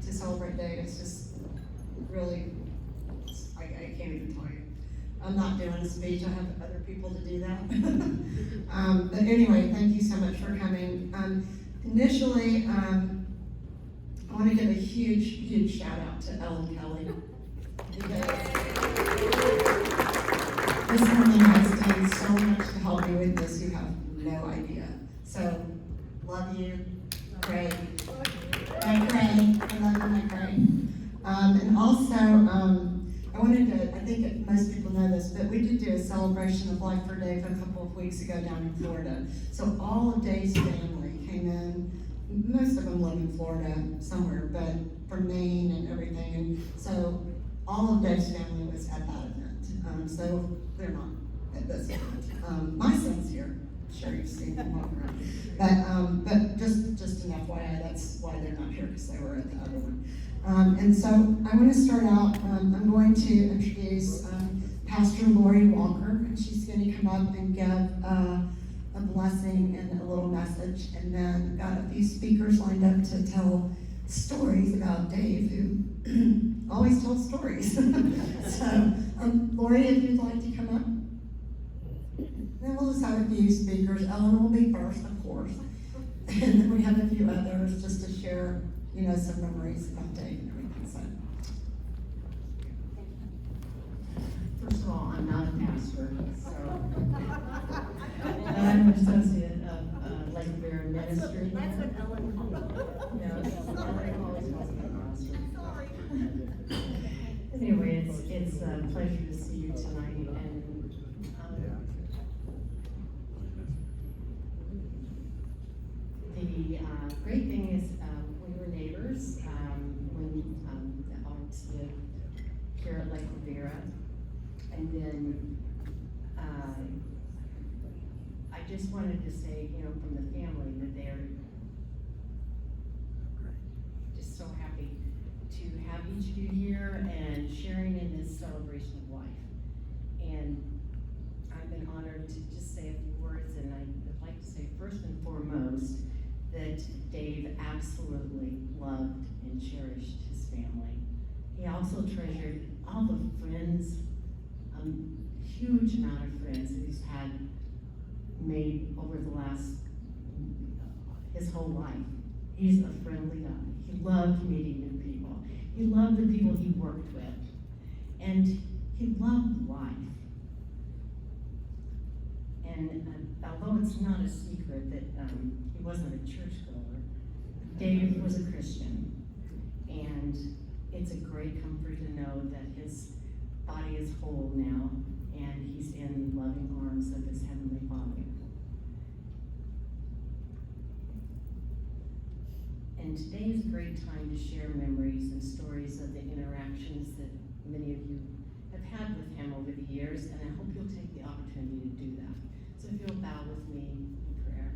to celebrate Dave. It's just really, I can't even tell you. I'm not doing a speech, I have other people to do that. But anyway, thank you so much for coming. Initially, I want to give a huge shout out to Ellen Kelly. Because this woman has done so much to help me with this, you have no idea. So, love you, Craig. My Craig, I love you, my Craig. And also, I wanted to, I think most people know this, but we did do a celebration of Life for Dave a couple of weeks ago down in Florida. So all of Dave's family came in. Most of them live in Florida somewhere, but from Maine and everything. And so all of Dave's family was at that event. So they're not at this event. My son's here. I'm sure you've seen them walk around. But just an FYI, that's why they're not here, because they were at the other one. And so I want to start out, I'm going to introduce Pastor Lori Walker, and she's going to come up and give a blessing and a little message. And then got a few speakers lined up to tell stories about Dave, who always tells stories. So, Lori, if you'd like to come up. Then we'll just have a few speakers. Ellen will be first, of course. And then we have a few others just to share, some memories about Dave and everything. So, first of all, I'm not a pastor, so I'm an associate of Lake Quivira Ministry. That's what Ellen called. Ellen always calls me a pastor. Sorry. Anyway, it's a pleasure to see you tonight, and the great thing is we were neighbors when Alex lived here at Lake Quivira, and then I just wanted to say, from the family, that they're just so happy to have each of you here and sharing in this celebration of life. And I've been honored to just say a few words, and I'd like to say first and foremost that Dave absolutely loved and cherished his family. He also treasured all the friends, huge amount of friends that he's had made over the last, his whole life. He's a friendly guy. He loved meeting new people. He loved the people he worked with. And he loved life. And although it's not a secret that he wasn't a churchgoer, Dave was a Christian. And it's a great comfort to know that his body is whole now, and he's in the loving arms of his Heavenly Father. And today is a great time to share memories and stories of the interactions that many of you have had with him over the years, and I hope you'll take the opportunity to do that. So if you'll bow with me in prayer.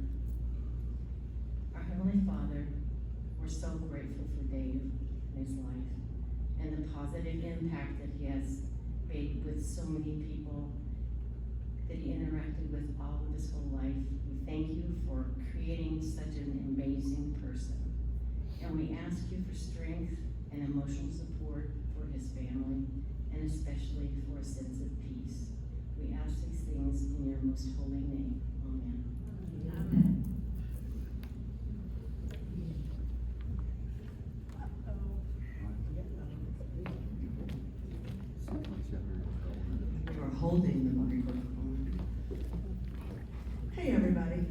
Our Heavenly Father, we're so grateful for Dave and his life, and the positive impact that he has made with so many people that he interacted with all of his whole life. We thank you for creating such an amazing person. And we ask you for strength and emotional support for his family, and especially for a sense of peace. We ask these things in your most holy name. Amen. Amen. you are holding the microphone. Hey, everybody.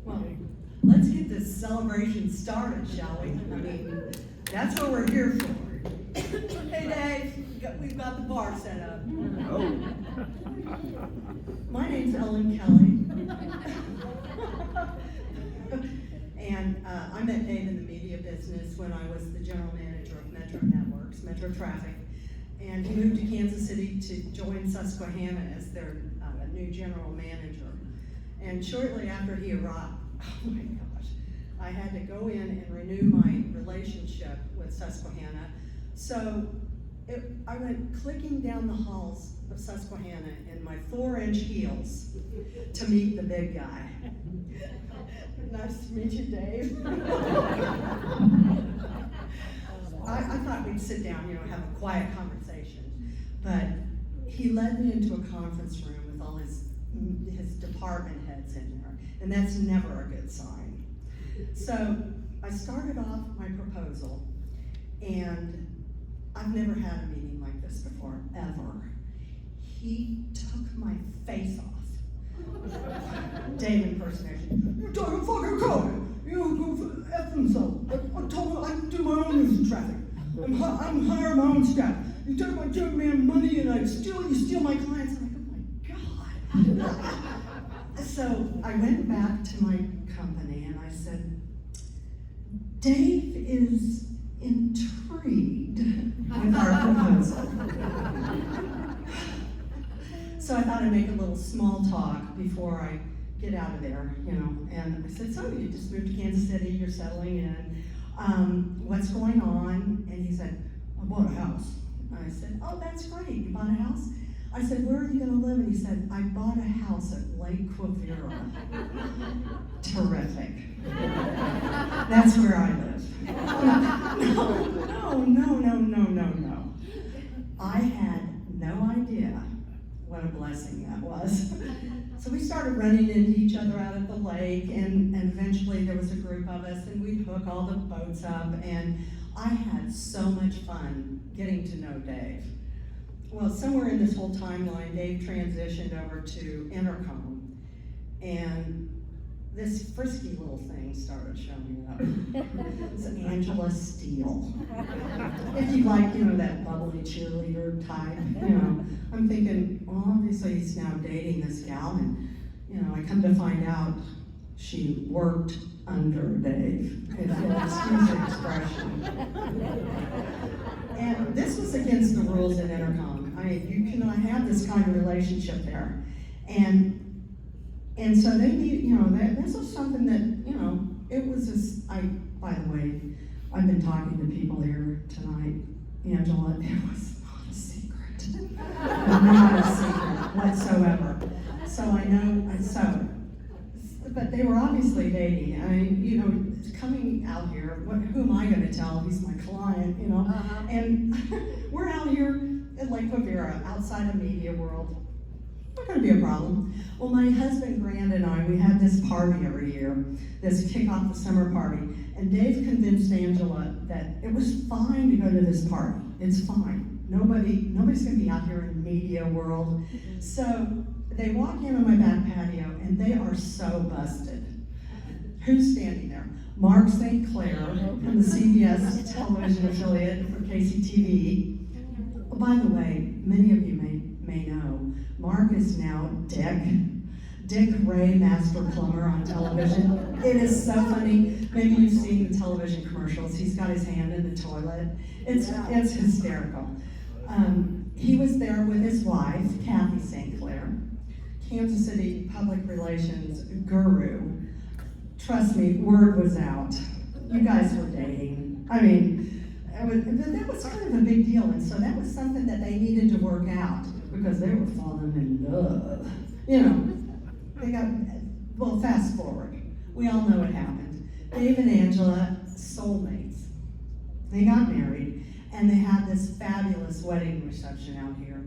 Well, let's get this celebration started, shall we? I mean, that's what we're here for. Hey, Dave, we've got the bar set up. Oh. My name's Ellen Kelly. And I met Dave in the media business when I was the general manager of Metro Networks, Metro Traffic. And he moved to Kansas City to join Susquehanna as their new general manager. And shortly after he arrived, oh my gosh, I had to go in and renew my relationship with Susquehanna. So I went clicking down the halls of Susquehanna in my 4-inch heels to meet the big guy. Nice to meet you, Dave. I thought we'd sit down, have a quiet conversation. But he led me into a conference room with all his department heads in there, and that's never a good sign. So I started off my proposal, and I've never had a meeting like this before, ever. He took my face off. Dave impersonation. You talking fucking code. You go F himself. I told him I can do my own news and traffic. I'm hiring my own staff. You take my young man money and you steal my clients. I'm like, oh my God. So I went back to my company and I said, Dave is intrigued with our proposal. So I thought I'd make a little small talk before I get out of there, And I said, so you just moved to Kansas City, you're settling in. What's going on? And he said, I bought a house. I said, oh, that's great, you bought a house? I said, where are you gonna live? And he said, I bought a house at Lake Quivira. Terrific. That's where I live. No. I had no idea what a blessing that was. So we started running into each other out at the lake, and eventually there was a group of us, and we'd hook all the boats up, and I had so much fun getting to know Dave. Well, somewhere in this whole timeline, Dave transitioned over to Intercom, and this frisky little thing started showing up. It's Angela Steele. If you like, that bubbly cheerleader type, I'm thinking, well, obviously he's now dating this gal, and, I come to find out she worked under Dave, if you'll excuse the expression. And this was against the rules at Intercom. You cannot have this kind of relationship there. And so they need, this was something that, it was just, by the way, I've been talking to people here tonight, Angela, it was not a secret. Not a secret whatsoever. So I know, but they were obviously dating. Coming out here, who am I gonna tell? He's my client, And we're out here at Lake Quivira, outside of media world. Not gonna be a problem. Well, my husband Grant and I, we have this party every year, this kick off the summer party, and Dave convinced Angela that it was fine to go to this party. It's fine. Nobody's gonna be out here in media world. So they walk in on my back patio, and they are so busted. Who's standing there? Mark St. Clair from the CBS television affiliate for KCTV. Oh, by the way, many of you may know, Mark is now Dick Ray, Master Plumber on television. It is so funny. Maybe you've seen the television commercials. He's got his hand in the toilet. It's hysterical. He was there with his wife, Kathy St. Clair, Kansas City public relations guru. Trust me, word was out. You guys were dating. But that was kind of a big deal, and so that was something that they needed to work out because they were falling in love. They got, well, fast forward. We all know what happened. Dave and Angela, soulmates. They got married, and they had this fabulous wedding reception out here.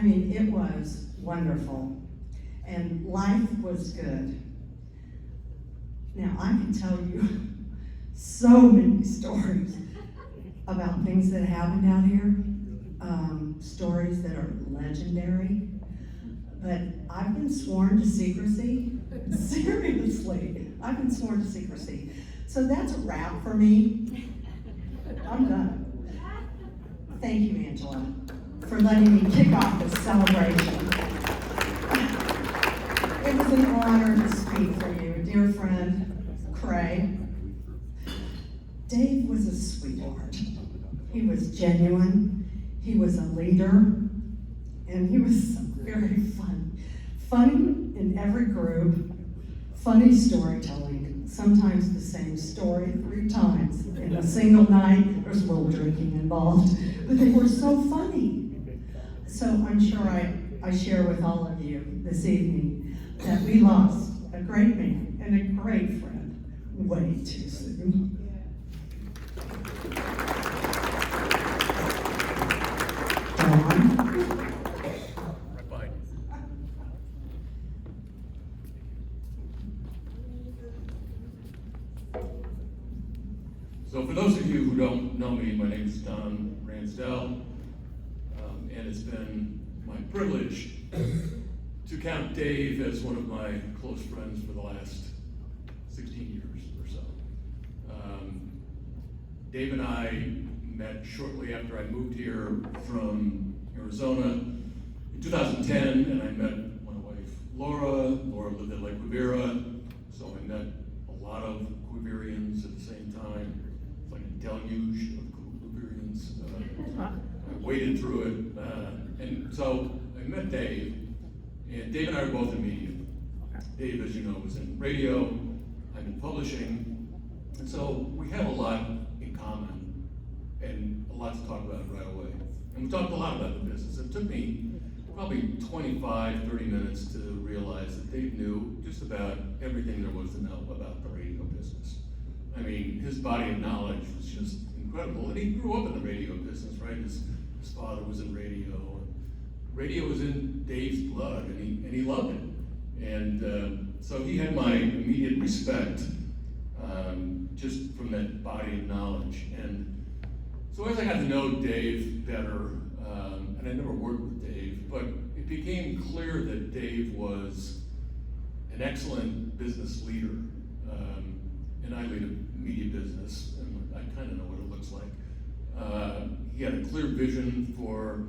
It was wonderful, and life was good. Now, I can tell you so many stories about things that happened out here, stories that are legendary, but I've been sworn to secrecy. Seriously, I've been sworn to secrecy. So that's a wrap for me. I'm done. Thank you, Angela, for letting me kick off this celebration. It was an honor to speak for you, dear friend, Craig. Dave was a sweetheart. He was genuine, he was a leader, and he was very fun. Funny in every group, funny storytelling, sometimes the same story 3 times in a single night. There's a little drinking involved, but they were so funny. So I'm sure I share with all of you this evening that we lost a great man and a great friend way too soon. So for those of you who don't know me, my name is Don Ransdell, and it's been my privilege to count Dave as one of my close friends for the last 16 years or so. Dave and I met shortly after I moved here from Arizona in 2010, and I met my wife Laura. Laura lived at Lake Quivira, so I met a lot of Quivirians at the same time. It's like a deluge of Quivirians. I waded through it, and so I met Dave, and Dave and I were both in media. Dave, as you know, was in radio, I'm in publishing, and so we have a lot in common and a lot to talk about right away. And we talked a lot about the business. It took me probably 25, 30 minutes to realize that Dave knew just about everything there was to know about the radio business. I mean, his body of knowledge was just incredible. And he grew up in the radio business, right? His father was in radio. Radio was in Dave's blood, and he loved it. And so he had my immediate respect just from that body of knowledge. And so as I got to know Dave better, and I never worked with Dave, but it became clear that Dave was an excellent business leader. And I lead a media business, and I kind of know what it looks like. He had a clear vision for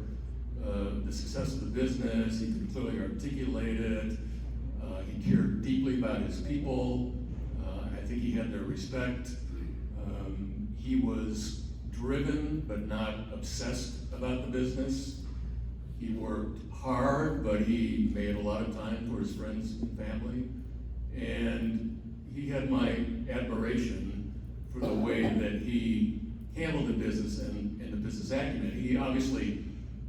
the success of the business. He could clearly articulate it. He cared deeply about his people. I think he had their respect. He was driven but not obsessed about the business. He worked hard, but he made a lot of time for his friends and family. And he had my admiration for the way that he handled the business and the business acumen. He obviously,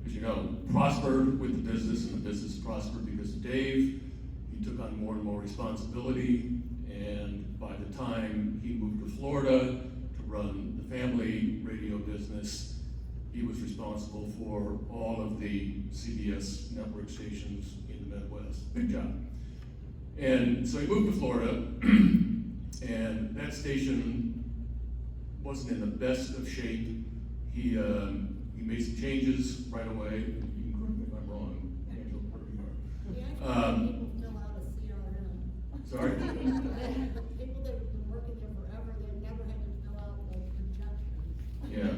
as you know, prospered with the business, and the business prospered because of Dave. He took on more and more responsibility, and by the time he moved to Florida to run the family radio business, he was responsible for all of the CBS network stations in the Midwest. Big job. And so he moved to Florida, and that station wasn't in the best of shape. He made some changes right away. You can correct me if I'm wrong. Angela, wherever you are. People fill out a CRM. Sorry? People that have been working there forever, they've never had to fill out those projections. Yeah,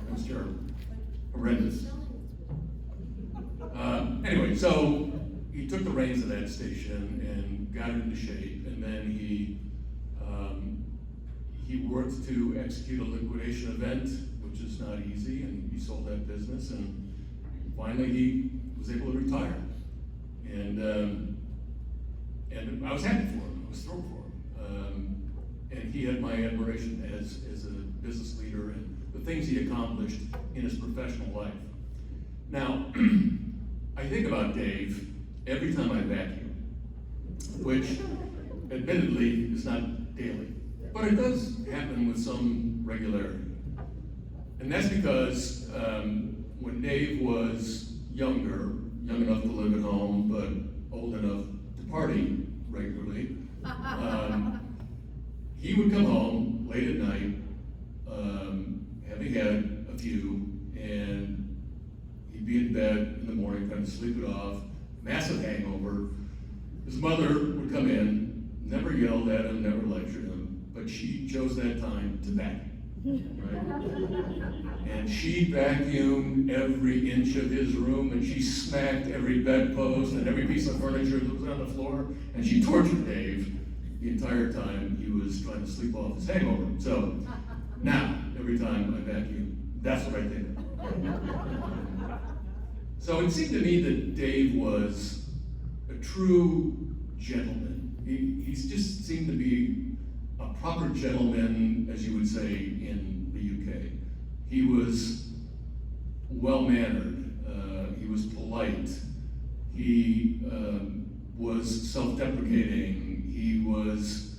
that's terrible. Horrendous. Anyway, so he took the reins of that station and got it into shape, and then he worked to execute a liquidation event, which is not easy, and he sold that business, and finally he was able to retire. And I was happy for him. I was thrilled for him. And he had my admiration as a business leader and the things he accomplished in his professional life. Now, I think about Dave every time I vacuum, which admittedly is not daily, but it does happen with some regularity. And that's because when Dave was younger, young enough to live at home, but old enough to party regularly, he would come home late at night, having had a few, and he'd be in bed in the morning, kind of sleep it off, massive hangover. His mother would come in, never yelled at him, never lectured him, but she chose that time to vacuum. Right? And she vacuumed every inch of his room, and she smacked every bedpost and every piece of furniture that was on the floor, and she tortured Dave the entire time he was trying to sleep off his hangover. So now, every time I vacuum, that's what I think of. So it seemed to me that Dave was a true gentleman. He just seemed to be a proper gentleman, as you would say in the UK. He was well-mannered, he was polite, he was self-deprecating, he was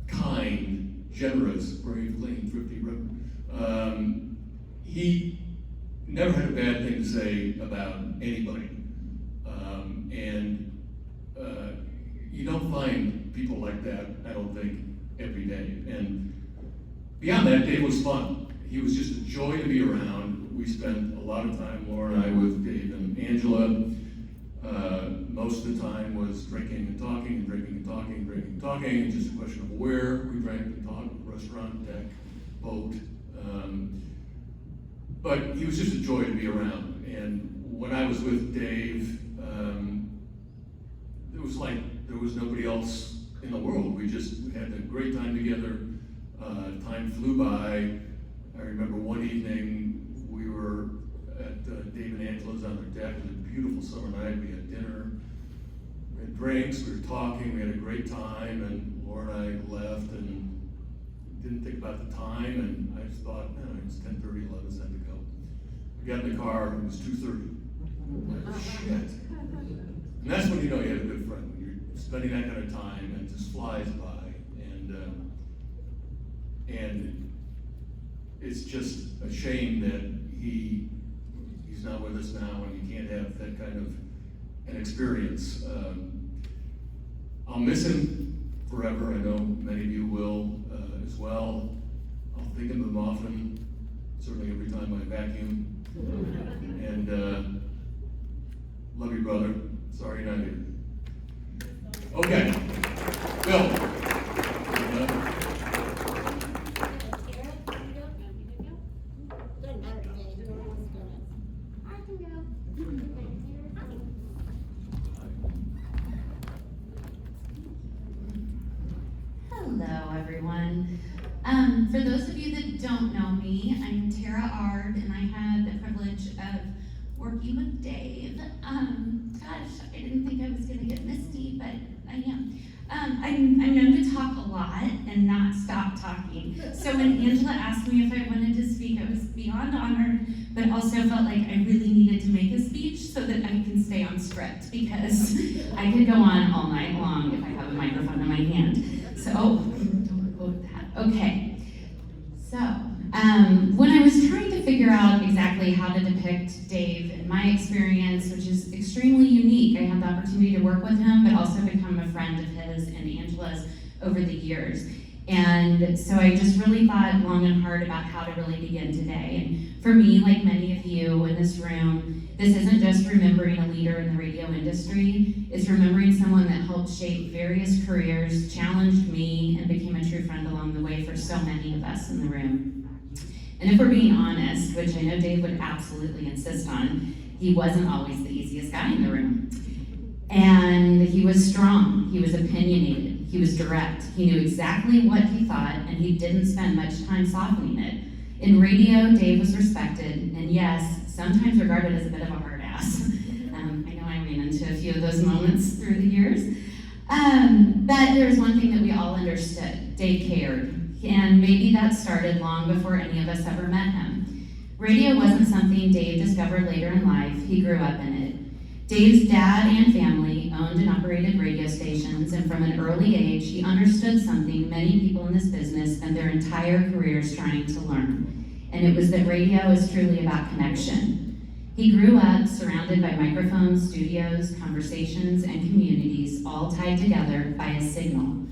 kind, generous, brave, clean, thrifty, he never had a bad thing to say about anybody. You don't find people like that, I don't think, every day. And beyond that, Dave was fun. He was just a joy to be around. We spent a lot of time, Laura and I, with Dave and Angela. Most of the time was drinking and talking and drinking and talking and drinking and talking. It's just a question of where we drank and talked, restaurant, deck, boat. But he was just a joy to be around. And when I was with Dave, it was like there was nobody else in the world. We just had a great time together. Time flew by. I remember one evening we were at Dave and Angela's on their deck. It was a beautiful summer night. We had dinner, we had drinks, we were talking, we had a great time, and Laura and I left and didn't think about the time, and I just thought, it was 10:30, 11, it's time to go. We got in the car, it was 2:30. Shit. And that's when you know you have a good friend, when you're spending that kind of time and it just flies by. And it's just a shame that he's not with us now and you can't have that kind of an experience. I'll miss him forever. I know many of you will as well. I'll think of him often, certainly every time I vacuum. And love you, brother. Sorry you're not here. Okay, Bill. Doesn't matter to me, whoever wants to do it. I can go. Hello, everyone. For those of you that don't know me, I'm Tara Ard, and I had the privilege of working with Dave. Gosh, I didn't think I was going to get misty, but I am. I'm known to talk a lot and not stop talking. So when Angela asked me if I wanted to speak, I was beyond honored, but also felt like I really needed to make a speech so that I can stay on script, because I could go on all night long if I have a microphone in my hand. So, don't quote that. Okay. So, when I was trying to figure out exactly how to depict Dave in my experience, which is extremely unique, I had the opportunity to work with him, but also become a friend of his and Angela's over the years. And so I just really thought long and hard about how to really begin today. And for me, like many of you in this room, this isn't just remembering a leader in the radio industry, it's remembering someone that helped shape various careers, challenged me, and became a true friend along the way for so many of us in the room. And if we're being honest, which I know Dave would absolutely insist on, he wasn't always the easiest guy in the room. And he was strong, he was opinionated, he was direct, he knew exactly what he thought, and he didn't spend much time softening it. In radio, Dave was respected, and yes, sometimes regarded as a bit of a hard ass. I know I ran into a few of those moments through the years. But there was one thing that we all understood: Dave cared. And maybe that started long before any of us ever met him. Radio wasn't something Dave discovered later in life, he grew up in it. Dave's dad and family owned and operated radio stations, and from an early age, he understood something many people in this business spend their entire careers trying to learn. And it was that radio is truly about connection. He grew up surrounded by microphones, studios, conversations, and communities, all tied together by a signal.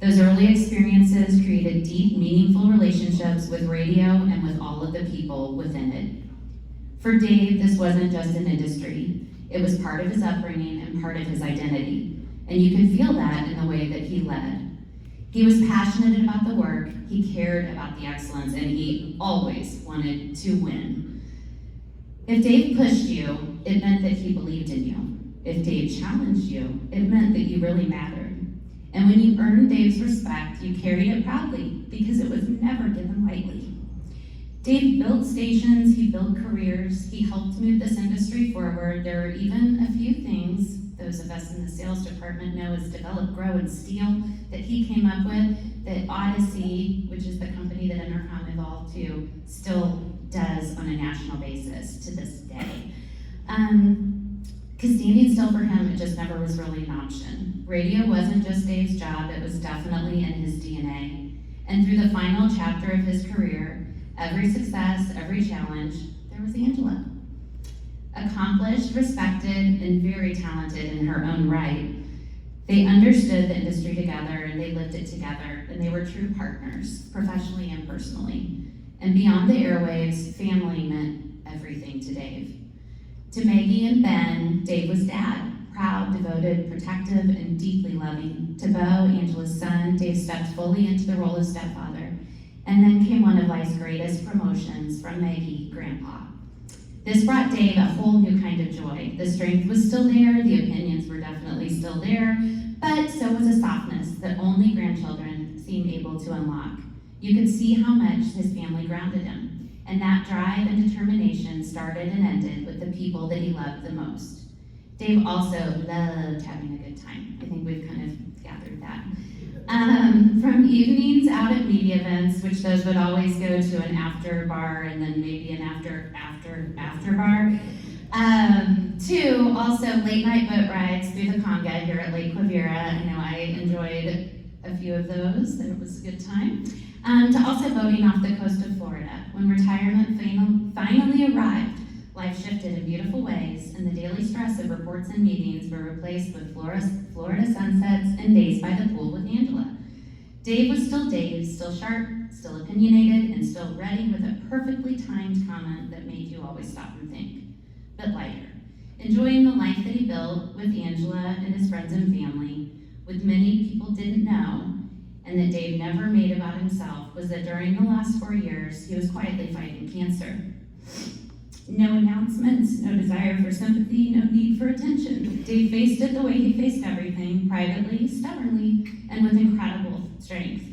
Those early experiences created deep, meaningful relationships with radio and with all of the people within it. For Dave, this wasn't just an industry. It was part of his upbringing and part of his identity. And you could feel that in the way that he led. He was passionate about the work, he cared about the excellence, and he always wanted to win. If Dave pushed you, it meant that he believed in you. If Dave challenged you, it meant that you really mattered. And when you earned Dave's respect, you carried it proudly, because it was never given lightly. Dave built stations, he built careers, he helped move this industry forward. There are even a few things those of us in the sales department know as develop, grow, and steal that he came up with, that Odyssey, which is the company that Intercom evolved to, still does on a national basis to this day. Because standing still for him, it just never was really an option. Radio wasn't just Dave's job, it was definitely in his DNA. And through the final chapter of his career, every success, every challenge, there was Angela. Accomplished, respected, and very talented in her own right. They understood the industry together, and they really lived it together, and they were true partners, professionally and personally. And beyond the airwaves, family meant everything to Dave. To Maggie and Ben, Dave was dad, proud, devoted, protective, and deeply loving. To Bo, Angela's son, Dave stepped fully into the role of stepfather. And then came one of life's greatest promotions from Maggie, grandpa. This brought Dave a whole new kind of joy. The strength was still there, the opinions were definitely still there, but so was a softness that only grandchildren seemed able to unlock. You could see how much his family grounded him, and that drive and determination started and ended with the people that he loved the most. Dave also loved having a good time. I think we've kind of gathered that. From evenings out at media events, which those would always go to an after bar and then maybe an after bar, to also late night boat rides through the Conga here at Lake Quivira. I know I enjoyed a few of those, it was a good time. To also boating off the coast of Florida. When retirement finally arrived, life shifted in beautiful ways, and the daily stress of reports and meetings were replaced with Florida sunsets and days by the pool with Angela. Dave was still Dave, still sharp, still opinionated, and still ready with a perfectly timed comment that made you always stop and think, but lighter. Enjoying the life that he built with Angela and his friends and family, with many people didn't know, and that Dave never made about himself, was that during the last 4 years, he was quietly fighting cancer. No announcements, no desire for sympathy, no need for attention. Dave faced it the way he faced everything, privately, stubbornly, and with incredible strength.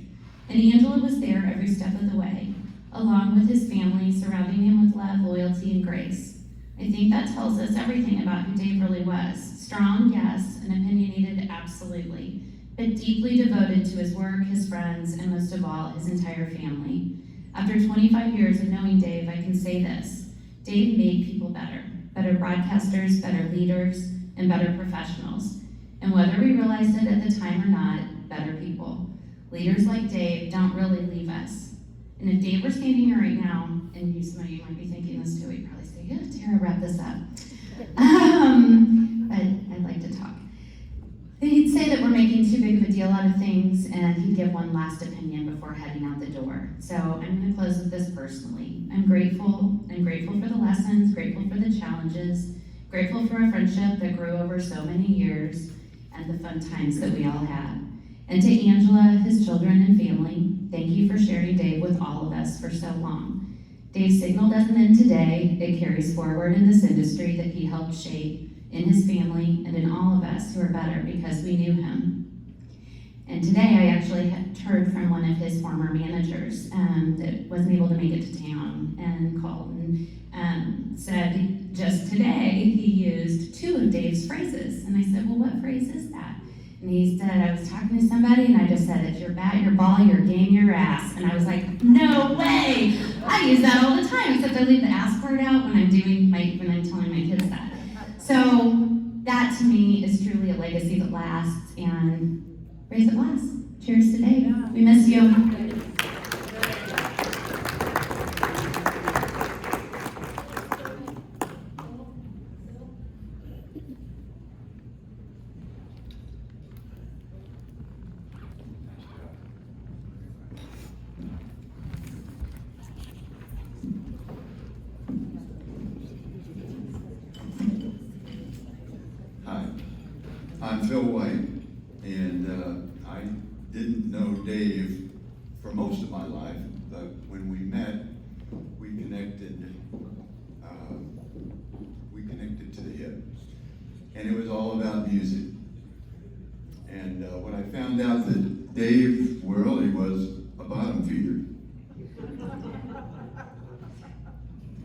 And Angela was there every step of the way, along with his family, surrounding him with love, loyalty, and grace. I think that tells us everything about who Dave really was. Strong, yes, and opinionated, absolutely, but deeply devoted to his work, his friends, and most of all, his entire family. After 25 years of knowing Dave, I can say this. Dave made people better broadcasters, better leaders, and better professionals. And whether we realized it at the time or not, better people. Leaders like Dave don't really leave us. And if Dave were standing here right now, and some of you might be thinking this too, he'd probably say, yeah, Tara, wrap this up. But I'd like to talk. He'd say that we're making too big of a deal out of things, and he'd give one last opinion before heading out the door. So I'm going to close with this personally. I'm grateful for the lessons, grateful for the challenges, grateful for a friendship that grew over so many years, and the fun times that we all had. And to Angela, his children and family, thank you for sharing Dave with all of us for so long. Dave's signal doesn't end today, it carries forward in this industry that he helped shape, in his family, and in all of us who are better because we knew him. And today I actually heard from one of his former managers that wasn't able to make it to town, and called and said just today he used 2 of Dave's phrases. And I said, well, what phrase is that? And he said, I was talking to somebody and I just said, it's your bat, your ball, your game, your ass. And I was like, no way! I use that all the time, except I leave the ass part out when I'm telling my kids that. So that to me is truly a legacy that lasts, and raise a glass. Cheers today. We miss you. Hi, I'm Phil White, and I didn't know Dave for most of my life, but when we met, we connected to the hip, and it was all about music. And when I found out that Dave Worley was a bottom feeder,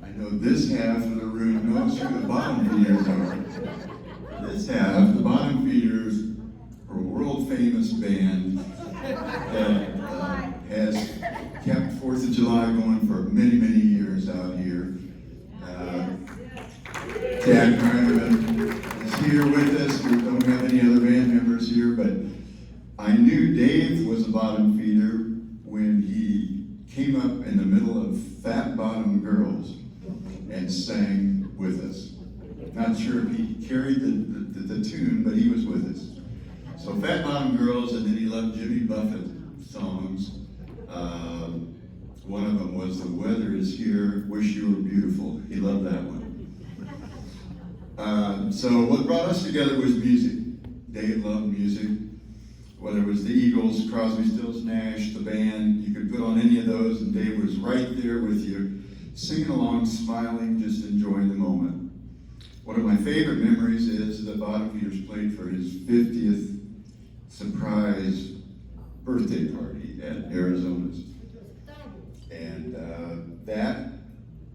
I know this half of the room knows who the bottom feeders are. This half, the bottom feeders, are a world famous band that has kept 4th of July going for many, many years out here. Jack Merriman is here with us. We don't have any other band members here, but I knew Dave was a bottom feeder when he came up in the middle of Fat Bottom Girls and sang with us. Not sure if he carried the tune, but he was with us. So Fat Bottom Girls, and then he loved Jimmy Buffett songs. One of them was "The Weather Is Here, Wish You Were Beautiful." He loved that one. So what brought us together was music. Dave loved music. Whether it was the Eagles, Crosby, Stills, Nash, the band, you could put on any of those and Dave was right there with you, singing along, smiling, just enjoying the moment. One of my favorite memories is that Bottom Feeders played for his 50th surprise birthday party at Arizona's. And that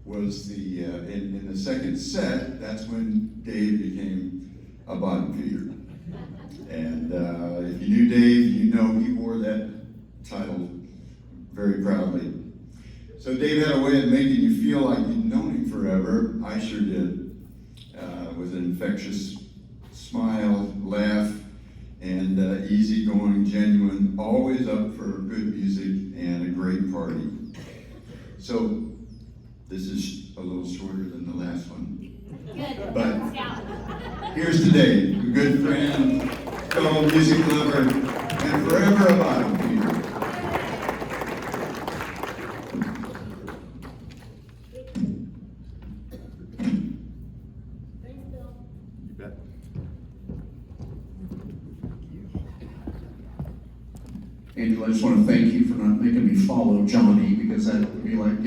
was the, in the second set, that's when Dave became a bottom feeder. And if you knew Dave, you know he wore that title very proudly. So Dave had a way of making you feel like you'd known him forever. I sure did. With an infectious smile, laugh, and easygoing, genuine, always up for good music and a great party. So this is a little shorter than the last one. Good. But here's to Dave, a good friend, fellow music lover, and forever a bottom feeder. Thanks, Bill. You bet. Angela, I just want to thank you for not making me follow Johnny, because that would be like,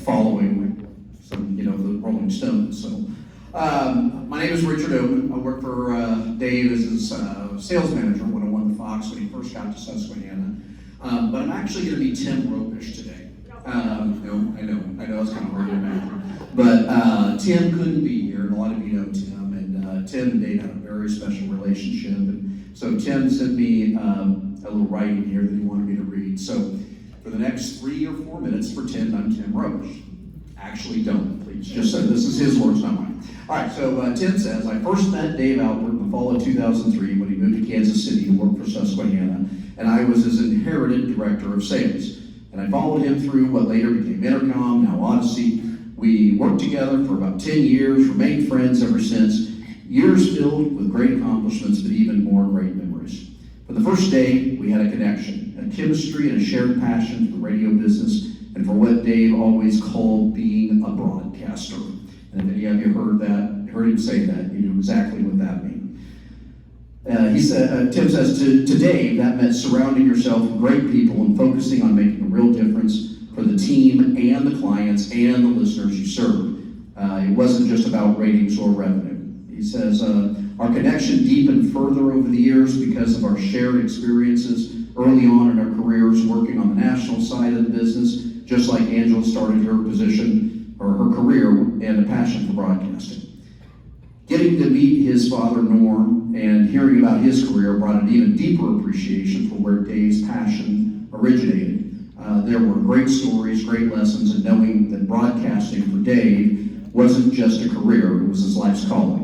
following some, the Rolling Stones. So, my name is Richard Oman. I work for Dave as his sales manager when I won the Fox when he first got to Susquehanna. But I'm actually going to be Tim Ropish today. No, I know it's kind of hard to imagine. But Tim couldn't be here, and a lot of you know Tim. And Tim and Dave had a very special relationship. And so Tim sent me a little writing here that he wanted me to read. So for the next 3 or 4 minutes, pretend I'm Tim Ropish. Actually don't, please. Just so this is his words, not mine. All right, so Tim says, I first met Dave Alpert in the fall of 2003 when he moved to Kansas City to work for Susquehanna, and I was his inherited director of sales. And I followed him through what later became Intercom, now Odyssey. We worked together for about 10 years, remained friends ever since. Years filled with great accomplishments, but even more great memories. From the first day, we had a connection, a chemistry and a shared passion for the radio business and for what Dave always called being a broadcaster. And if any of you heard him say that, you knew exactly what that means. Tim says, to Dave, that meant surrounding yourself with great people and focusing on making a real difference for the team and the clients and the listeners you serve. It wasn't just about ratings or revenue. He says, our connection deepened further over the years because of our shared experiences early on in our careers working on the national side of the business, just like Angela started her position or her career and a passion for broadcasting. Getting to meet his father, Norm, and hearing about his career brought an even deeper appreciation for where Dave's passion originated. There were great stories, great lessons, and knowing that broadcasting for Dave wasn't just a career, it was his life's calling.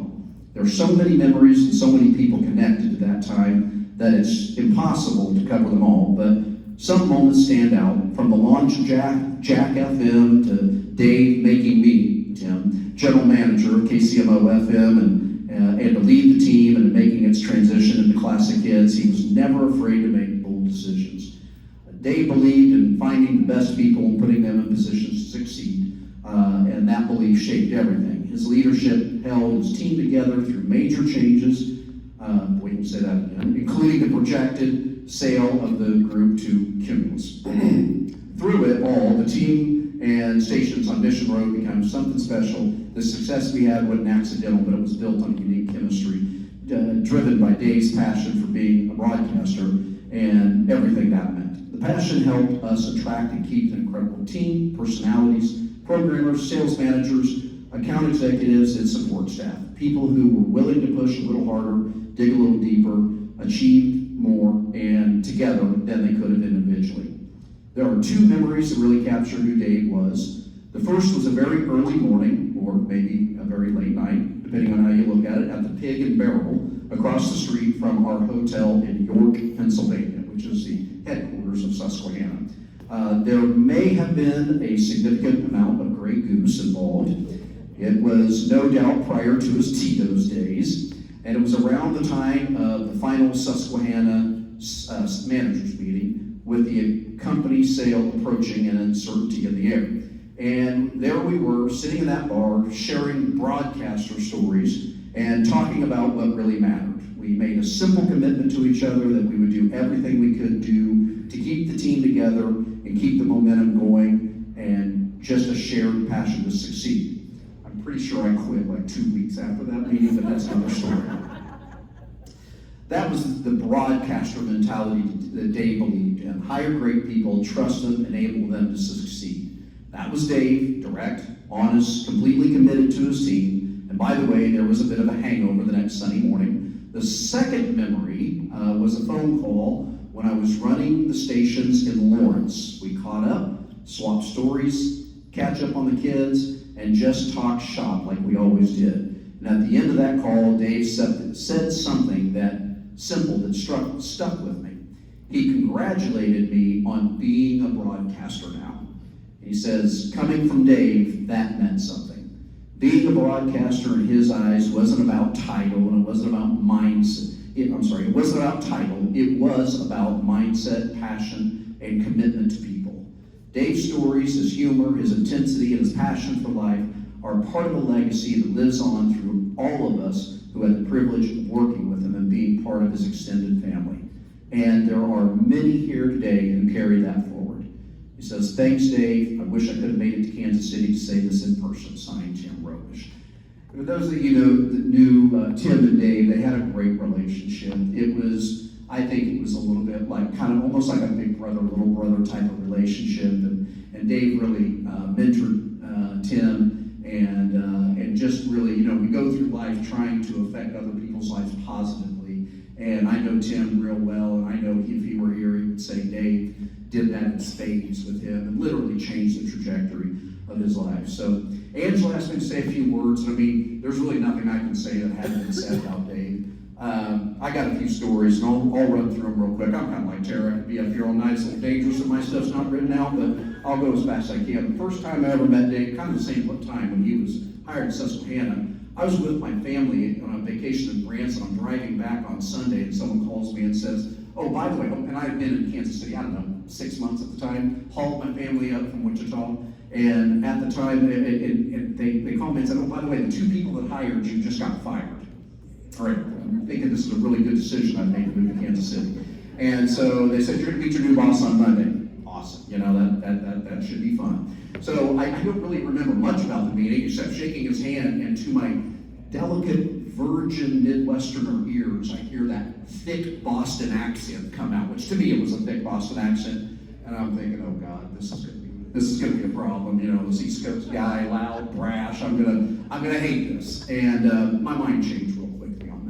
There are so many memories and so many people connected to that time that it's impossible to cover them all, but some moments stand out, from the launch of Jack FM to Dave making me, Tim, general manager of KCMO FM and to lead the team and making its transition into classic hits. He was never afraid to make bold decisions. Dave believed in finding the best people and putting them in positions to succeed, and that belief shaped everything. His leadership held his team together through major changes, we can say that again, including the projected sale of the group to Cumulus. Through it all, the team and stations on Mission Road became something special. The success we had wasn't accidental, but it was built on unique chemistry, driven by Dave's passion for being a broadcaster and everything that meant. The passion helped us attract and keep an incredible team, personalities, programmers, sales managers, account executives, and support staff. People who were willing to push a little harder, dig a little deeper, achieve more, and together than they could have individually. There are 2 memories that really capture who Dave was. The first was a very early morning, or maybe a very late night, depending on how you look at it, at the Pig and Barrel across the street from our hotel in York, Pennsylvania, which is the headquarters of Susquehanna. There may have been a significant amount of Grey Goose involved. It was no doubt prior to his Tito's days. And it was around the time of the final Susquehanna managers meeting, with the company sale approaching and uncertainty in the air. And there we were, sitting in that bar, sharing broadcaster stories and talking about what really mattered. We made a simple commitment to each other that we would do everything we could do to keep the team together and keep the momentum going, and just a shared passion to succeed. I'm pretty sure I quit like 2 weeks after that meeting, but that's another story. That was the broadcaster mentality that Dave believed in. Hire great people, trust them, enable them to succeed. That was Dave, direct, honest, completely committed to his team. And by the way, there was a bit of a hangover the next Sunday morning. The second memory was a phone call when I was running the stations in Lawrence. We caught up, swapped stories, catch up on the kids, and just talk shop like we always did. And at the end of that call, Dave said something that simple that stuck with me. He congratulated me on being a broadcaster now. He says, coming from Dave, that meant something. Being a broadcaster in his eyes wasn't about title, and it wasn't about mindset. It wasn't about title. It was about mindset, passion, and commitment to people. Dave's stories, his humor, his intensity, and his passion for life are part of a legacy that lives on through all of us who had the privilege of working with him and being part of his extended family. And there are many here today who carry that forward. He says, thanks, Dave. I wish I could have made it to Kansas City to say this in person. Signed, Tim Robish. For those that you know that knew Tim and Dave, they had a great relationship. I think it was a little bit like, kind of almost like a big brother, little brother type of relationship. And Dave really mentored Tim, and just really, we go through life trying to affect other people's lives positively. And I know Tim real well, and I know if he were here, he would say Dave did that in spades with him and literally changed the trajectory of his life. So Angela asked me to say a few words. There's really nothing I can say that hasn't been said about Dave. I got a few stories, and I'll run through them real quick. I'm kind of like Tara. I could be up here all night. It's a little dangerous if my stuff's not written out, but I'll go as fast as I can. The first time I ever met Dave, kind of the same time when he was hired in Susquehanna, I was with my family on a vacation in Branson. I'm driving back on Sunday, and someone calls me and says, oh, by the way, and I had been in Kansas City, I don't know, 6 months at the time, hauled my family up from Wichita, and at the time, they called me and said, oh, by the way, the 2 people that hired you just got fired. All right, I'm thinking this is a really good decision I made to move to Kansas City. And so they said, you're gonna meet your new boss on Monday. Awesome, that should be fun. So I don't really remember much about the meeting except shaking his hand, and to my delicate virgin Midwesterner ears, I hear that thick Boston accent come out, which to me it was a thick Boston accent, and I'm thinking, oh God, this is gonna be a problem. This East Coast guy, loud, brash. I'm gonna hate this. And my mind changed real quickly on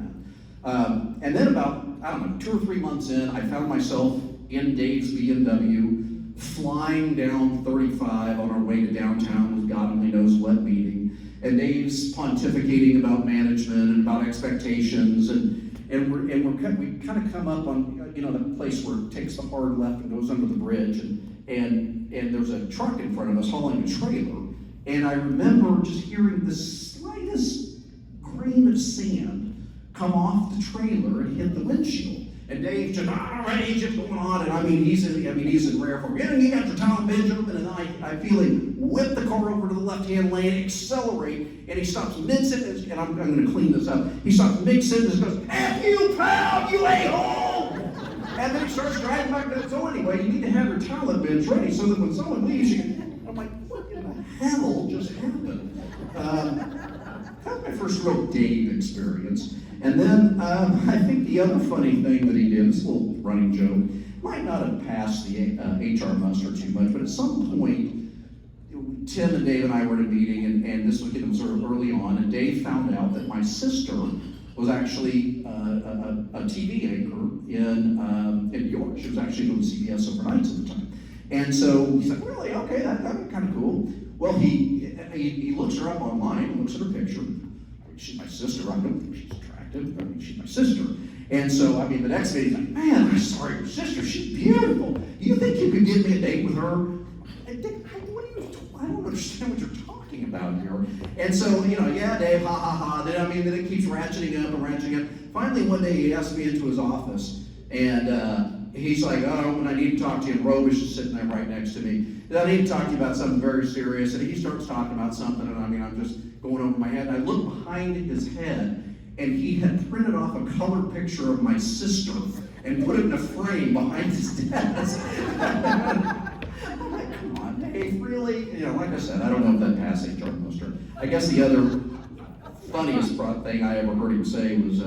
that. And then about 2 or 3 months in, I found myself in Dave's BMW, flying down 35 on our way to downtown with God only knows what meeting. And Dave's pontificating about management and about expectations, and we kind of come up on the place where it takes the hard left and goes under the bridge, and there's a truck in front of us hauling a trailer, and I remember just hearing the slightest grain of sand come off the trailer and hit the windshield. And Dave just, rage is going on, and he's in rare form. You got your Tom Benjamin, and I feel him whip the car over to the left-hand lane, accelerate, and he stops mid-sentence, and I'm going to clean this up. He stops mid-sentence and goes, F you, pal, you a-hole! And then he starts driving back to, so anyway, you need to have your talent bench ready so that when someone leaves, you can, I'm like, what in the hell just happened? That was my first real Dave experience. And then I think the other funny thing that he did, this little running joke, might not have passed the HR muster too much, but at some point, Tim and Dave and I were at a meeting, and this was getting sort of early on, and Dave found out that my sister was actually a TV anchor in New York. She was actually doing CBS overnights at the time. And so he's like, really? Okay, that would be kind of cool. Well, he looks her up online, looks at her picture. She's my sister. I don't think she's attractive. She's my sister. And so, the next day he's like, man, I'm sorry, your sister, she's beautiful. Do you think you could get me a date with her? I don't understand what you're talking talking about here? And so, you know, yeah, Dave, ha ha ha. Then it keeps ratcheting up and ratcheting up. Finally, one day he asked me into his office, and he's like, oh, when I need to talk to you, and Robish is sitting there right next to me. And I need to talk to you about something very serious. And he starts talking about something, and I'm just going over my head. And I look behind his head, and he had printed off a color picture of my sister and put it in a frame behind his desk. I'm like, come on, Dave, really? You know, like I said, I don't know if that passed HR muster. I guess the other funniest thing I ever heard him say was,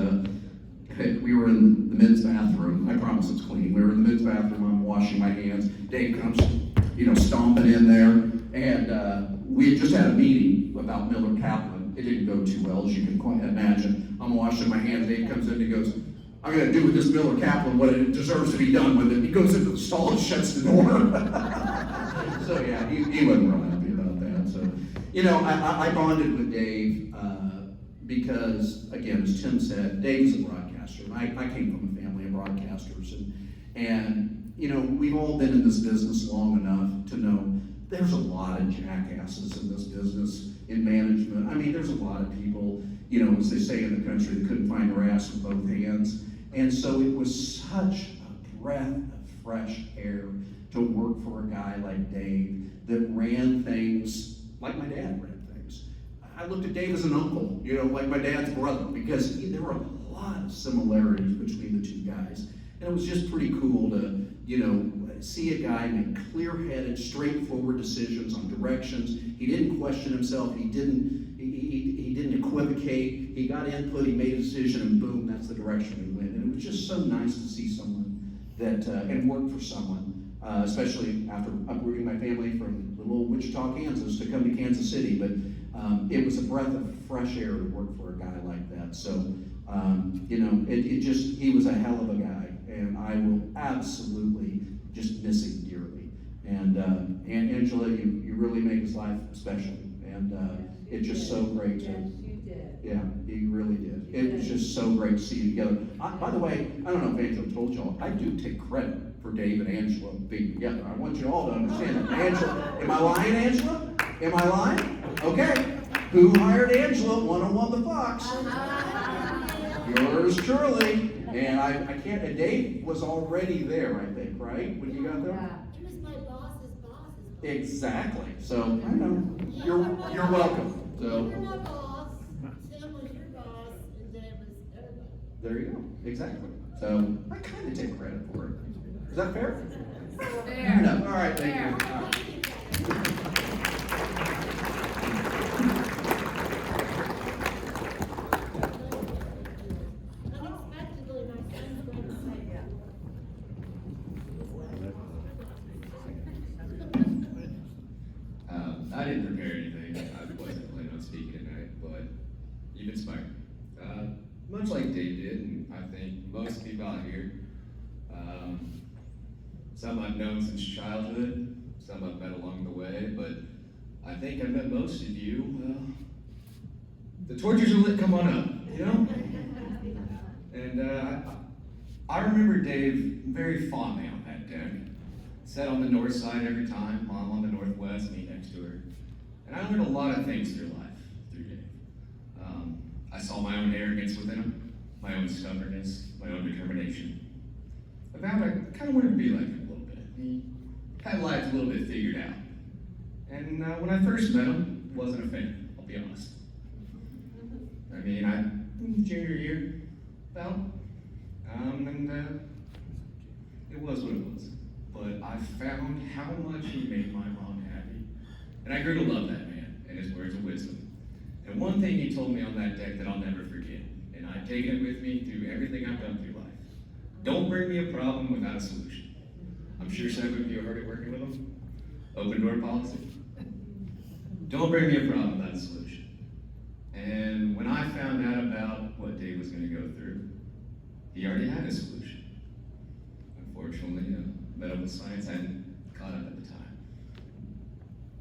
we were in the men's bathroom. I promise it's clean. We were in the men's bathroom. I'm washing my hands. Dave comes, you know, stomping in there. And we had just had a meeting about Miller Kaplan. It didn't go too well, as you can quite imagine. I'm washing my hands. Dave comes in and he goes, I'm going to do with this Miller Kaplan what it deserves to be done with it. He goes into the stall and shuts the door. So yeah, he wasn't real happy about that. So, you know, I bonded with Dave because, again, as Tim said, Dave's a broadcaster. And I came from a family of broadcasters. And, you know, we've all been in this business long enough to know there's a lot of jackasses in this business, in management. I mean, there's a lot of people, you know, as they say in the country, that couldn't find their ass with both hands. And so it was such a breath of fresh air to work for a guy like Dave that ran things like my dad ran things. I looked at Dave as an uncle, you know, like my dad's brother, because there were a lot of similarities between the two guys. And it was just pretty cool to, you know, see a guy make clear-headed, straightforward decisions on directions. He didn't question himself. He didn't equivocate. He got input. He made a decision, and boom, that's the direction we went. And it was just so nice to see someone that and work for someone, especially after uprooting my family from little Wichita, Kansas, to come to Kansas City. But it was a breath of fresh air to work for a guy like that. So you know, he was a hell of a guy, and I will absolutely just miss him dearly. And Angela, you really make his life special, and it's just so great to. Yes, you did. Yeah, you really did. It was just so great to see you together. By the way, I don't know if Angela told y'all, I do take credit for Dave and Angela being together. I want you all to understand that. Angela, am I lying, Angela? Am I lying? Okay. Who hired Angela? 101 The Fox. Yours truly. And I can't, and Dave was already there, I think, right? When you got there? He was my boss's boss. Exactly. So, I know. You're welcome. You So, were my boss, Tim was your boss, and Dave was everybody. there you go. Exactly. So, I kind of take credit for it. Is that fair? Fair. No. All right, thank you. All right. Unexpectedly, my son's going to say that. I didn't prepare anything. I wasn't planning on speaking tonight, but you've inspired me. Much like Dave did, and I think most people out here. Some I've known since childhood, some I've met along the way, but I think I've met most of you. The torches are lit, come on up, you know? And I remember Dave very fondly on that deck. Sat on the north side every time, Mom on the northwest, me next to her. And I learned a lot of things through life, through Dave. I saw my own arrogance within him, my own stubbornness, my own determination. I vowed I kind of wanted to be like him a little bit. He had life a little bit figured out. And when I first met him, wasn't a fan, I'll be honest. I mean, junior year, about, and it was what it was. But I found how much he made my mom happy. And I grew to love that man and his words of wisdom. And one thing he told me on that deck that I'll never forget, and I've taken it with me through everything I've done through life. Don't bring me a problem without a solution. I'm sure some of you heard it working with him. Open door policy. Don't bring me a problem without a solution. And when I found out about what Dave was going to go through, he already had a solution. Unfortunately, medical science hadn't caught up at the time.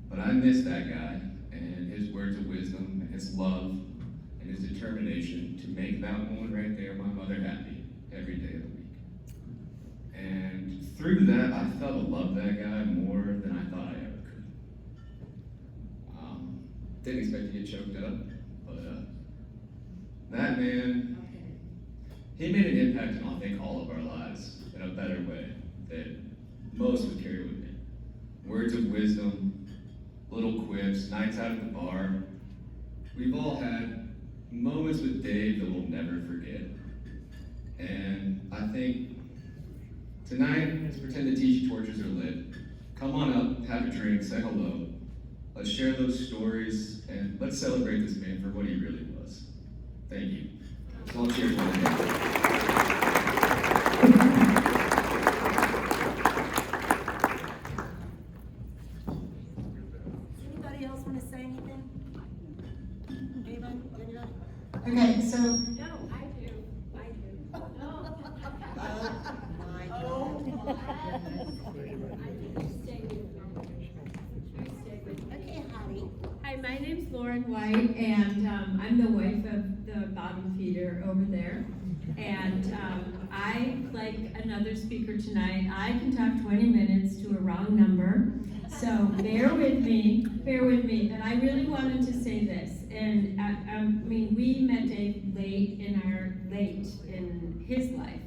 But I miss that guy and his words of wisdom and his love and his determination to make that woman right there, my mother, happy every day of the week. And through that, I felt to love that guy more than I thought I ever could. didn't expect to get choked up, but that man, he made an impact in I think all of our lives in a better way that most would carry with me. Words of wisdom, little quips, nights out at the bar. We've all had moments with Dave that we'll never forget. And I think tonight, let's pretend the tiki torches are lit. Come on up, have a drink, say hello. Let's share those stories, and let's celebrate this man for what he really was. Thank you. So all cheers for the Anybody else want to say anything? Anybody? Anybody? Okay, so, No, I do. I do. Okay, Hattie. Hi, my name's Lauren White, and I'm the wife of the bottom feeder over there. And I, like another speaker tonight, I can talk 20 minutes to a wrong number. So bear with me, but I really wanted to say this. And I mean, we met Dave late in his life.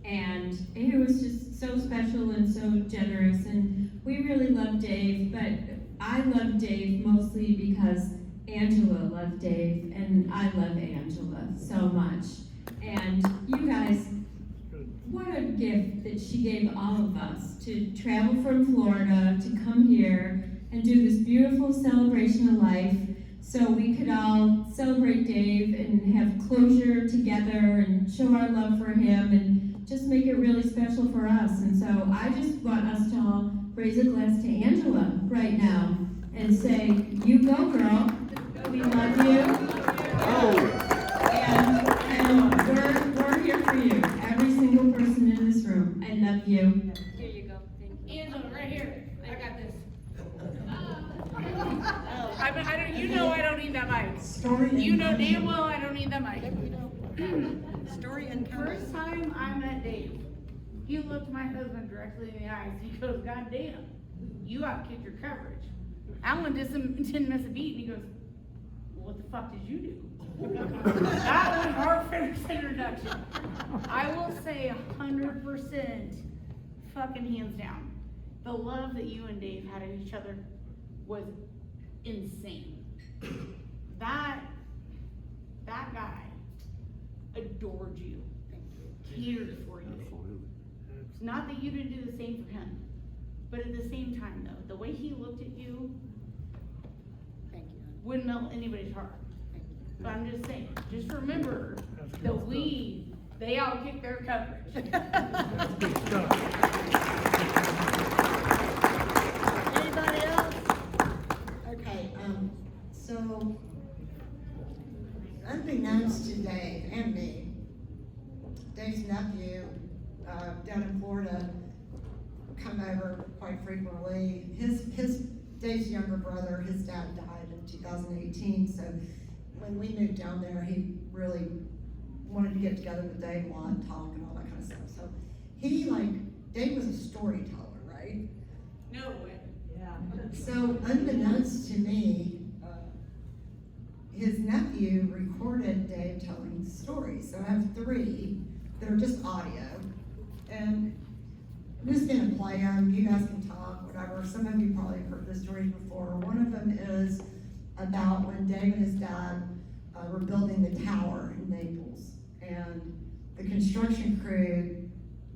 And he was just so special and so generous, and we really loved Dave, but I love Dave mostly because Angela loved Dave, and I love Angela so much. And you guys, what a gift that she gave all of us to travel from Florida to come here and do this beautiful celebration of life so we could all celebrate Dave and have closure together and show our love for him and just make it really special for us. And so I just want us to all raise a glass to Angela right now and say, you go, girl. We love you. And we're here for you. Every single person in this room. I love you. Here you go. Angela, right here. I got this. I don't need that mic. story. You know damn well I don't need that mic. Story and First time I met Dave, he looked my husband directly in the eyes. He goes, "God damn, you outkicked your coverage." Alan didn't miss a beat, and he goes, "Well, what the fuck did you do?" That was our first introduction. I will say 100%, fucking hands down, the love that you and Dave had in each other was insane. That guy adored you, cared for you. It's not that you didn't do the same for him, but at the same time though, the way he looked at you wouldn't melt anybody's heart. But I'm just saying, just remember that they all kicked their coverage. Anybody else? Okay, so unbeknownst to Dave and me, Dave's nephew, down in Florida, come over quite frequently. Dave's younger brother, his dad died in 2018, so when we moved down there, he really wanted to get together with Dave a lot and talk and all that kind of stuff. So Dave was a storyteller, right? No way. Yeah. So unbeknownst to me, his nephew recorded Dave telling stories. So I have 3 that are just audio. And I'm just gonna play them, you guys can talk, whatever. Some of you probably have heard this story before. One of them is about when Dave and his dad were building the tower in Naples. And the construction crew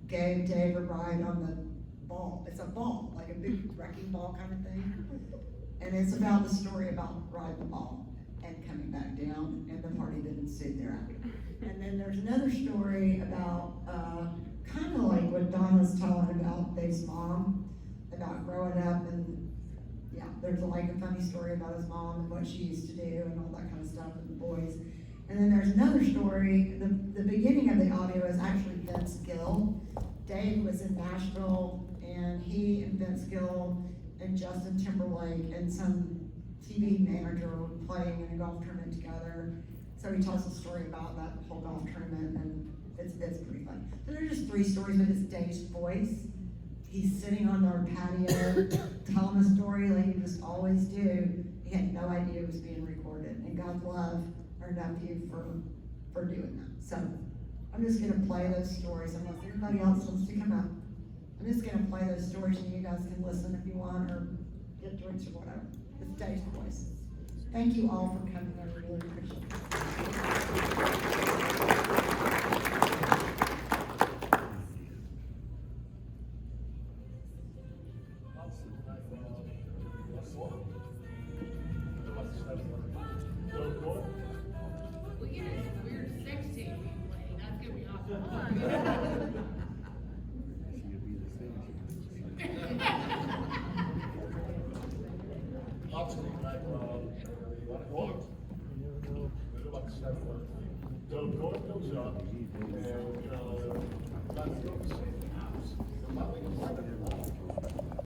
gave Dave a ride on the ball. It's a ball, like a big wrecking ball kind of thing. And it's about the story about riding the ball and coming back down, and the party that ensued thereafter. And then there's another story about, kind of like what Donna's telling about Dave's mom, about growing up, and yeah, there's like a funny story about his mom and what she used to do and all that kind of stuff with the boys. And then there's another story, the beginning of the audio is actually Vince Gill. Dave was in Nashville, and he and Vince Gill and Justin Timberlake and some TV manager were playing in a golf tournament together. So he tells a story about that whole golf tournament, and it's pretty fun. So there's just 3 stories, but it's Dave's voice. He's sitting on our patio telling a story like you just always do. We had no idea it was being recorded, and God love our nephew for doing that. So I'm just gonna play those stories unless everybody else wants to come up. I'm just gonna play those stories and you guys can listen if you want or get drinks or whatever. It's Dave's voice. Thank you all for coming. I really appreciate it. We get a weird sex tape playing, that's gonna be awesome. Don't